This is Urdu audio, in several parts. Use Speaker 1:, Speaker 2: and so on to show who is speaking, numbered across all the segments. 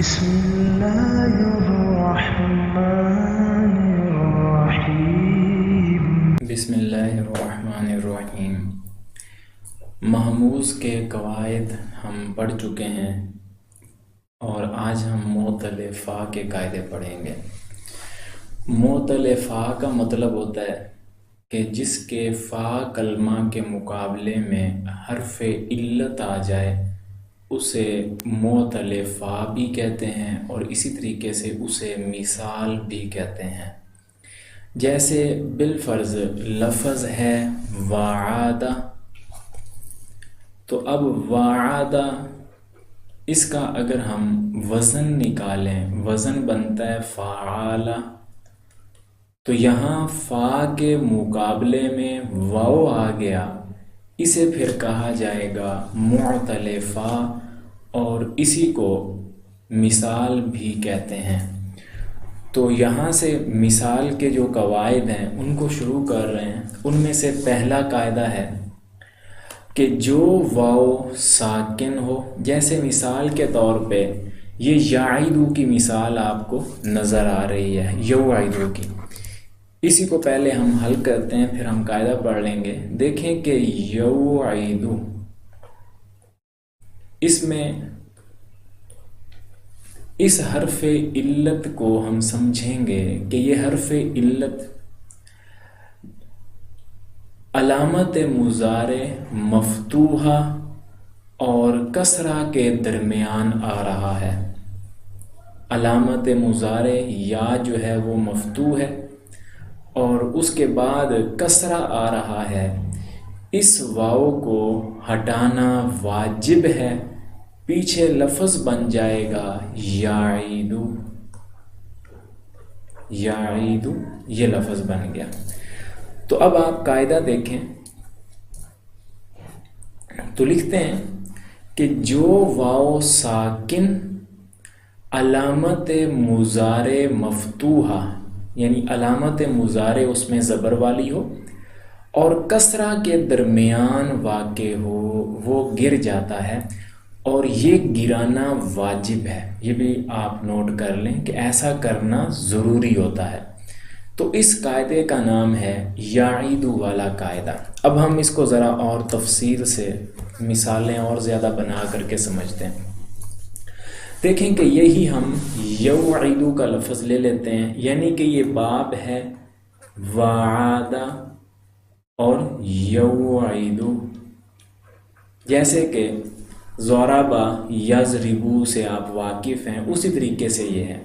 Speaker 1: بسم اللہ الرحمن الرحیم۔
Speaker 2: بسم اللہ الرحمن الرحیم۔ محموز کے قواعد ہم پڑھ چکے ہیں اور آج ہم معطل فا کے قاعدے پڑھیں گے۔ معطل فا کا مطلب ہوتا ہے کہ جس کے فا کلمہ کے مقابلے میں حرف علت آ جائے اسے معطل فا بھی کہتے ہیں اور اسی طریقے سے اسے مثال بھی کہتے ہیں۔ جیسے بالفرض لفظ ہے وعدہ، تو اب وعدہ اس کا اگر ہم وزن نکالیں، وزن بنتا ہے فعالہ، تو یہاں فا کے مقابلے میں واو آ گیا، اسے پھر کہا جائے گا معطل فا اور اسی کو مثال بھی کہتے ہیں۔ تو یہاں سے مثال کے جو قواعد ہیں ان کو شروع کر رہے ہیں۔ ان میں سے پہلا قاعدہ ہے کہ جو واو ساکن ہو، جیسے مثال کے طور پہ یہ یعیدو کی مثال آپ کو نظر آ رہی ہے، یوعیدو کی۔ اسی کو پہلے ہم حل کرتے ہیں پھر ہم قاعدہ پڑھ لیں گے۔ دیکھیں کہ یوعیدو، اس میں اس حرف علت کو ہم سمجھیں گے کہ یہ حرف علت علامت مضارع مفتوحہ اور کسرہ کے درمیان آ رہا ہے۔ علامت مضارع یا جو ہے وہ مفتوح ہے اور اس کے بعد کسرہ آ رہا ہے۔ اس واو کو ہٹانا واجب ہے، پیچھے لفظ بن جائے گا یعیدو، یعیدو، یہ لفظ بن گیا۔ تو اب آپ قاعدہ دیکھیں تو لکھتے ہیں کہ جو واو ساکن علامت مضارع مفتوحہ، یعنی علامت مضارع اس میں زبر والی ہو اور کسرہ کے درمیان واقع ہو، وہ گر جاتا ہے اور یہ گرانا واجب ہے۔ یہ بھی آپ نوٹ کر لیں کہ ایسا کرنا ضروری ہوتا ہے۔ تو اس قاعدے کا نام ہے یعیدو والا قاعدہ۔ اب ہم اس کو ذرا اور تفصیل سے مثالیں اور زیادہ بنا کر کے سمجھتے ہیں۔ دیکھیں کہ یہی ہم یوعیدو کا لفظ لے لیتے ہیں، یعنی کہ یہ باب ہے وعدہ اور یوعیدو۔ جیسے کہ ضربہ یضربو سے آپ واقف ہیں، اسی طریقے سے یہ ہے۔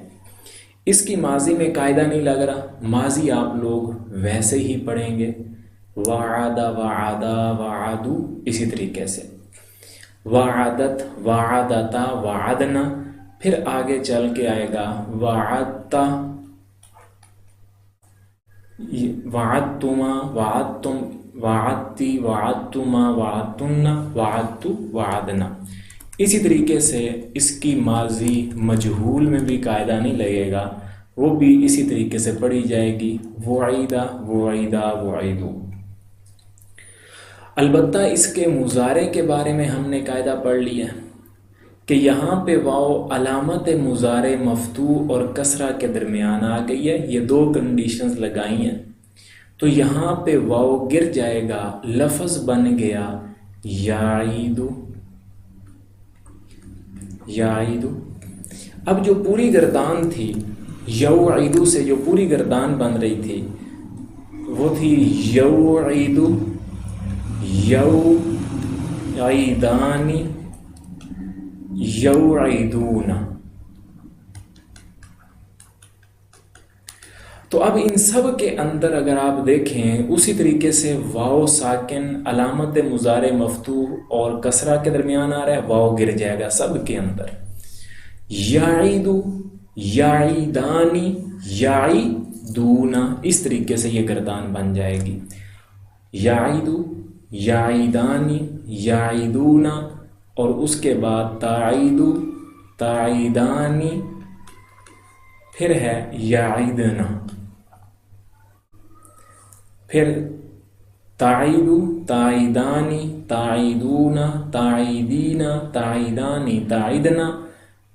Speaker 2: اس کی ماضی میں قاعدہ نہیں لگ رہا، ماضی آپ لوگ ویسے ہی پڑھیں گے، وعدہ وعدہ وعدو، اسی طریقے سے وعدت وعدتا وعدنا، پھر آگے چل کے آئے گا وعدتا وعدتما وعدتم وعدتی وعدتما وعدتن وعدتو وعدنا۔ اسی طریقے سے اس کی ماضی مجہول میں بھی قاعدہ نہیں لگے گا، وہ بھی اسی طریقے سے پڑھی جائے گی وعیدہ وعیدہ وعیدو۔ البتہ اس کے مضارع کے بارے میں ہم نے قاعدہ پڑھ لیا کہ یہاں پہ واو علامت مضارع مفتوح اور کسرہ کے درمیان آ گئی ہے، یہ دو کنڈیشنز لگائی ہیں، تو یہاں پہ واو گر جائے گا، لفظ بن گیا یعیدو، یعیدو۔ اب جو پوری گردان تھی یوعیدو سے، جو پوری گردان بن رہی تھی وہ تھی یوعیدو، یوعیدانی، یوعیدون۔ تو اب ان سب کے اندر اگر آپ دیکھیں اسی طریقے سے واو ساکن علامت مضارع مفتوح اور کسرہ کے درمیان آ رہا ہے، واو گر جائے گا سب کے اندر۔ یعیدو، یعیدانی، یعیدون، اس طریقے سے یہ گردان بن جائے گی، یعیدو، یعیدانی، یعیدون، اور اس کے بعد تعیدو، تعیدانی، پھر ہے یعیدنا، پھر تعیدو، تعیدانی، تعیدون، تعیدین، تعیدانی، تعیدنا،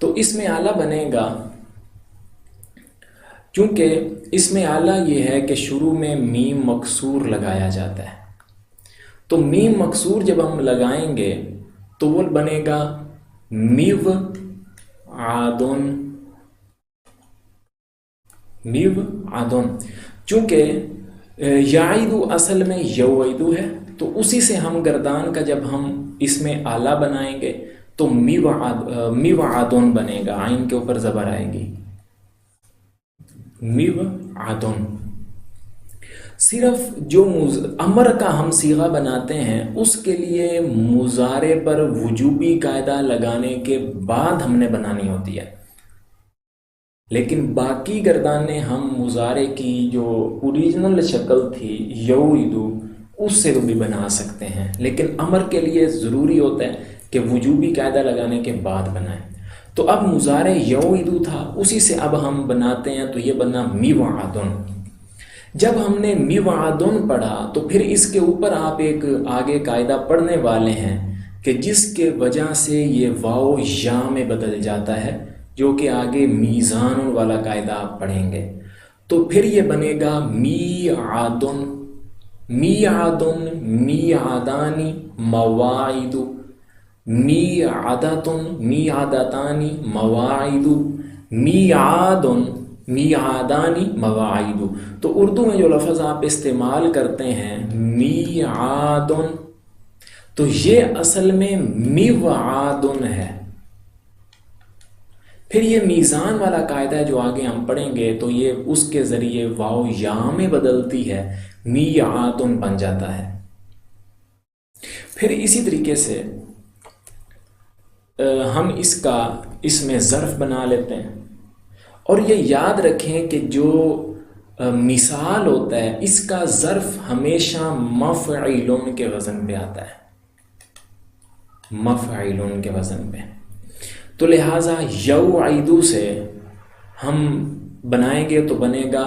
Speaker 2: تو اس میں اعلیٰ بنے گا، چونکہ اس میں اعلیٰ یہ ہے کہ شروع میں میم مکسور لگایا جاتا ہے، تو میم مکسور جب ہم لگائیں گے تو وہ بنے گا میو عادن، میو عادن، چونکہ یعیدو اصل میں یوعیدو ہے، تو اسی سے ہم گردان کا جب ہم اس میں اعلیٰ بنائیں گے تو میو عادن بنے گا، عین کے اوپر زبر آئے گی، میو عادن۔ صرف جو امر کا ہم صیغہ بناتے ہیں اس کے لیے مضارع پر وجوبی قاعدہ لگانے کے بعد ہم نے بنانی ہوتی ہے، لیکن باقی گردانیں ہم مضارع کی جو اوریجنل شکل تھی یوعدو اس سے بھی بنا سکتے ہیں، لیکن امر کے لیے ضروری ہوتا ہے کہ وجوبی قاعدہ لگانے کے بعد بنائیں۔ تو اب مضارع یوعدو تھا، اسی سے اب ہم بناتے ہیں، تو یہ بنا میوعدن۔ جب ہم نے میوعدن پڑھا تو پھر اس کے اوپر آپ ایک آگے قاعدہ پڑھنے والے ہیں کہ جس کے وجہ سے یہ واو یا میں بدل جاتا ہے، جو کہ آگے میزان والا قاعدہ آپ پڑھیں گے، تو پھر یہ بنے گا میعادن، میعادن، میعادانی، مواعید، میعادتن، میعادتانی، مواعید، میعادن، میعادانی، مواعید۔ تو اردو میں جو لفظ آپ استعمال کرتے ہیں میعادن، تو یہ اصل میں میوعادن ہے۔ پھر یہ میزان والا قاعدہ ہے جو آگے ہم پڑھیں گے، تو یہ اس کے ذریعے واو یا میں بدلتی ہے، میعادن بن جاتا ہے۔ پھر اسی طریقے سے ہم اس میں ظرف بنا لیتے ہیں، اور یہ یاد رکھیں کہ جو مثال ہوتا ہے اس کا ظرف ہمیشہ مفعولن کے وزن پہ آتا ہے، مفعولن کے وزن پہ، تو لہٰذا یوعیدو سے ہم بنائیں گے تو بنے گا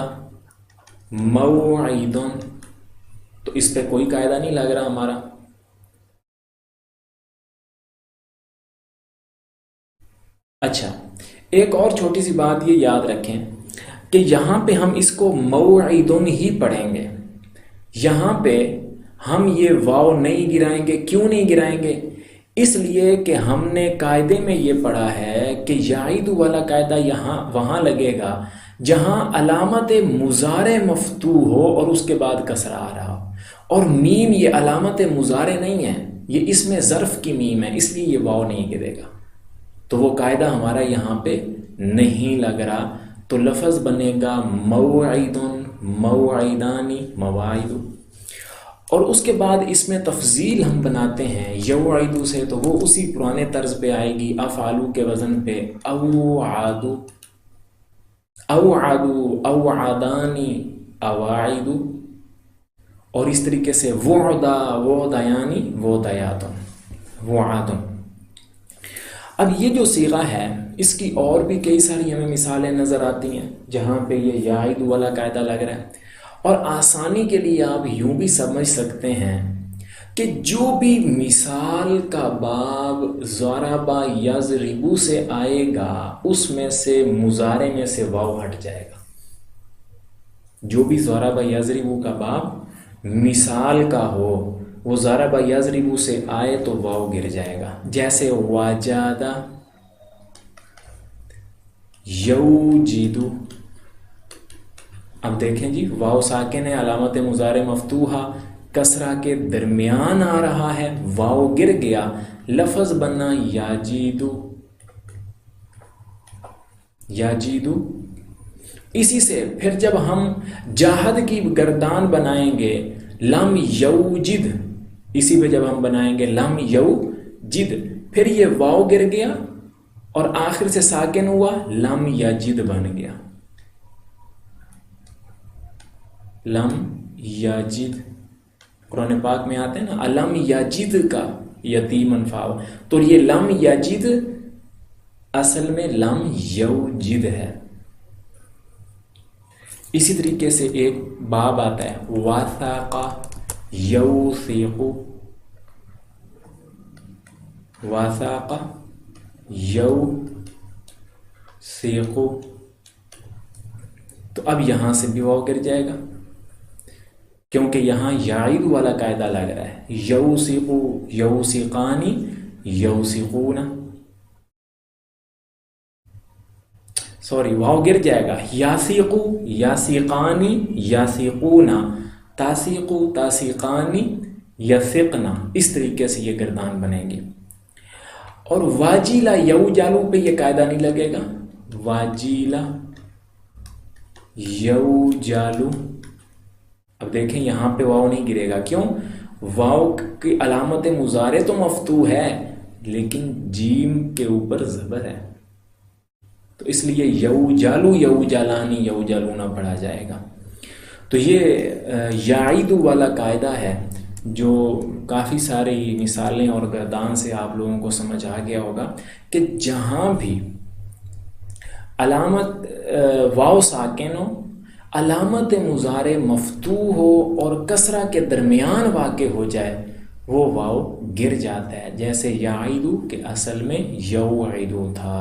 Speaker 2: موعیدن، تو اس پہ کوئی قاعدہ نہیں لگ رہا ہمارا۔ اچھا، ایک اور چھوٹی سی بات یہ یاد رکھیں کہ یہاں پہ ہم اس کو موعیدن ہی پڑھیں گے، یہاں پہ ہم یہ واو نہیں گرائیں گے۔ کیوں نہیں گرائیں گے؟ اس لیے کہ ہم نے قاعدے میں یہ پڑھا ہے کہ یعید والا قاعدہ وہاں لگے گا جہاں علامت مضارع مفتوح ہو اور اس کے بعد کسرہ آ رہا ہو، اور میم یہ علامت مضارع نہیں ہے، یہ اس میں ظرف کی میم ہے، اس لیے یہ واو نہیں گرے گا، تو وہ قاعدہ ہمارا یہاں پہ نہیں لگ رہا، تو لفظ بنے گا موعیدن، موعیدانی، مواعید۔ اور اس کے بعد اس میں تفضیل ہم بناتے ہیں یوعیدو سے، تو وہ اسی پرانے طرز پہ آئے گی، افعالو کے وزن پہ، اوعادو، اوعادو، اوعادانی، اواعیدو، اور اس طریقے سے وعدا، وعدیانی، وعدیاتن، وعادن۔ اب یہ جو صیغہ ہے اس کی اور بھی کئی ساری ہمیں مثالیں نظر آتی ہیں جہاں پہ یہ یعید والا قاعدہ لگ رہا ہے، اور آسانی کے لیے آپ یوں بھی سمجھ سکتے ہیں کہ جو بھی مثال کا باب ضرب یضرب سے آئے گا اس میں سے مضارع میں سے واو ہٹ جائے گا۔ جو بھی ضرب یضرب کا باب مثال کا ہو وہ ضرب یضرب سے آئے تو واو گر جائے گا، جیسے وجد، یوجد۔ اب دیکھیں جی، واو ساکن ہے، علامت مضارع مفتوحہ، کسرہ کے درمیان آ رہا ہے، واو گر گیا، لفظ بنا یاجیدو، یاجیدو۔ اسی سے پھر جب ہم جاہد کی گردان بنائیں گے لم یوجد، اسی پہ جب ہم بنائیں گے لم یوجد، پھر یہ واو گر گیا اور آخر سے ساکن ہوا، لم یجد بن گیا، لم یجد۔ قرآن پاک میں آتے ہیں نا الم یجد کا یتیمن فاو، تو یہ لم یجد اصل میں لم یوجد ہے۔ اسی طریقے سے ایک باب آتا ہے وثق یوثق، وثق یوثق، سیقو، تو اب یہاں سے بھی واو گر جائے گا کیونکہ یہاں یعید والا قاعدہ لگ رہا ہے. یوسقو، یوسقانی، یوسقون، سوری واو گر جائے گا. یاسیقو، یاسیقانی، یاسیقون، تاسیقو، تاسیقانی، یثقنا، اس طریقے سے یہ گردان بنیں گے. اور واجیلا یو جالو پہ یہ قاعدہ نہیں لگے گا. واجیلا یو جالو، اب دیکھیں یہاں پہ واو نہیں گرے گا. کیوں؟ واو کی علامت مضارع تو مفتوح ہے لیکن جیم کے اوپر زبر ہے، تو اس لیے یو جالو، یو جالانی، یو جالونا پڑھا جائے گا. تو یہ یعید والا قاعدہ ہے جو کافی ساری مثالیں اور گردان سے آپ لوگوں کو سمجھ آ گیا ہوگا کہ جہاں بھی علامت واو ساکن ہو، علامت مضارع مفتوح ہو اور کسرہ کے درمیان واقع ہو جائے وہ واو گر جاتا ہے. جیسے یعیدو کہ اصل میں یوعیدو تھا.